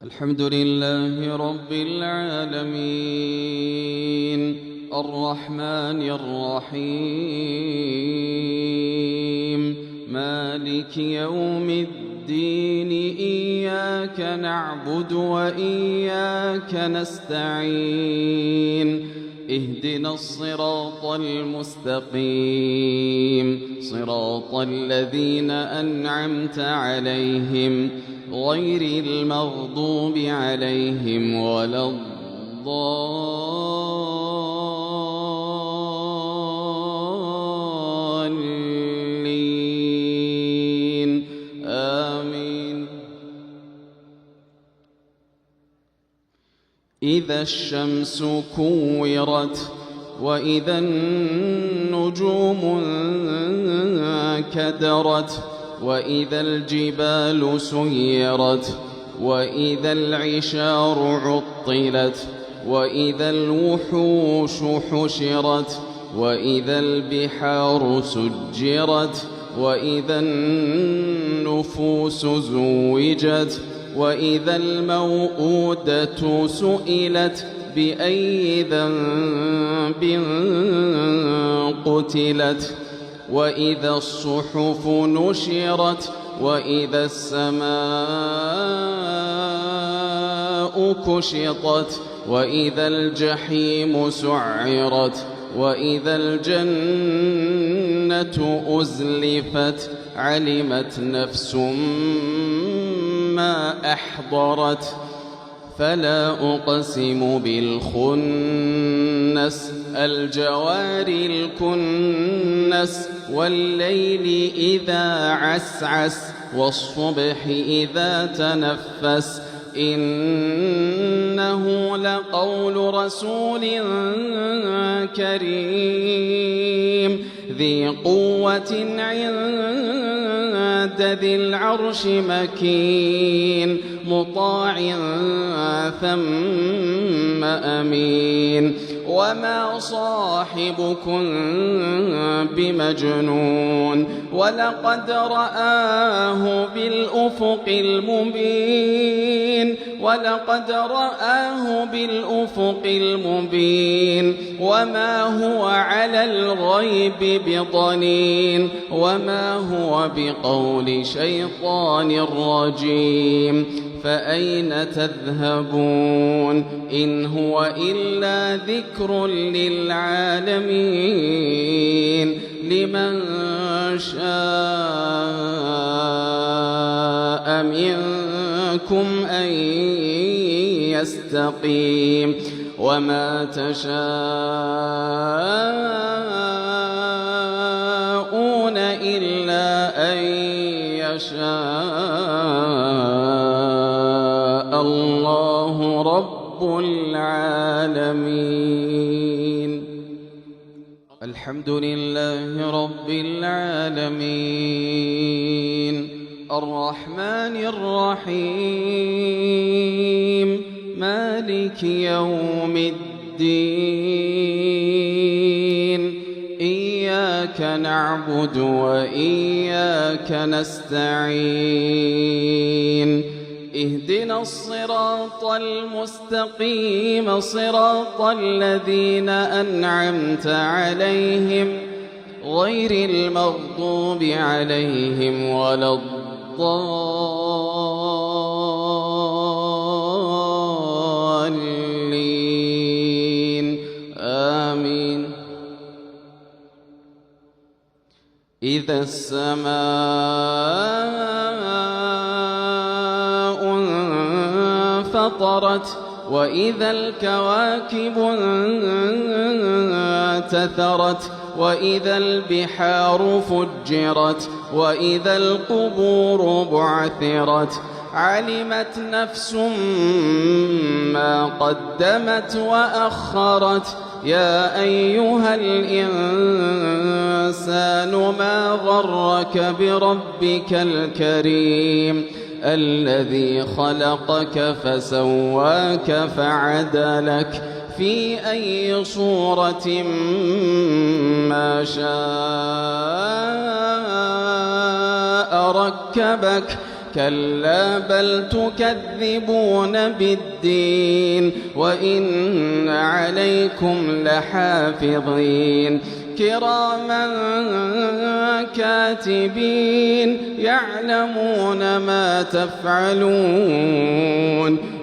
الحمد لله رب العالمين الرحمن الرحيم مالك يوم الدين إياك نعبد وإياك نستعين اهدنا الصراط المستقيم صراط الذين أنعمت عليهم غير المغضوب عليهم ولا الضالين آمين. إذا الشمس كورت وإذا النجوم انكدرت وإذا الجبال سيرت وإذا العشار عطلت وإذا الوحوش حشرت وإذا البحار سجرت وإذا النفوس زوجت وإذا الموءودة سئلت بأي ذنب قتلت وإذا الصحف نشرت وإذا السماء كشطت وإذا الجحيم سعرت وإذا الجنة أزلفت علمت نفس ما أحضرت فلا أقسم بالخنس الجوار الكنس والليل إذا عسعس والصبح إذا تنفس إنه لقول رسول كريم ذي قوة عند ذي العرش مكين مطاع ثم أمين وما صاحبكم بمجنون ولقد رآه بالأفق المبين وما هو على الغيب بضنين وما هو بقول شيطان رجيم فأين تذهبون إن هو إلا ذكر للعالمين لمن شاء منكم أن يستقيم وما تشاءون إلا أن يشاء الله رب العالمين. الحمد لله رب العالمين الرحمن الرحيم مالك يوم الدين إياك نعبد وإياك نستعين اهدنا الصراط المستقيم صراط الذين أنعمت عليهم غير المغضوب عليهم ولا الضالين آمين. إذا السماء انفطرت وإذا الكواكب انتثرت وإذا البحار فجرت وإذا القبور بعثرت علمت نفس ما قدمت وأخرت يا أيها الإنسان ما غرك بربك الكريم الذي خلقك فسواك فعدلك في أي صورة ما شاء ركبك كلا بل تكذبون بالدين وإن عليكم لحافظين كراما كاتبين يعلمون ما تفعلون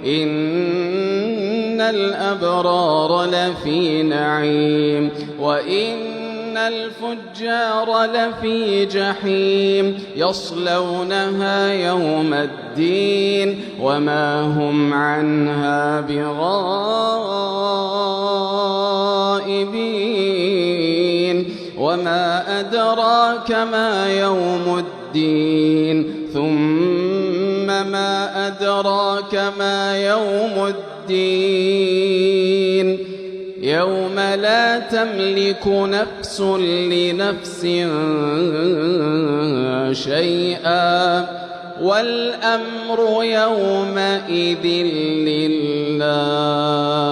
إن الأبرار لفي نعيم وإن الفجار لفي جحيم يصلونها يوم الدين وما هم عنها بغائبين وما أدراك ما يوم الدين ثم ما أدراك ما يوم الدين يوم لا تملك نفس لنفس شيئا والأمر يومئذ لله.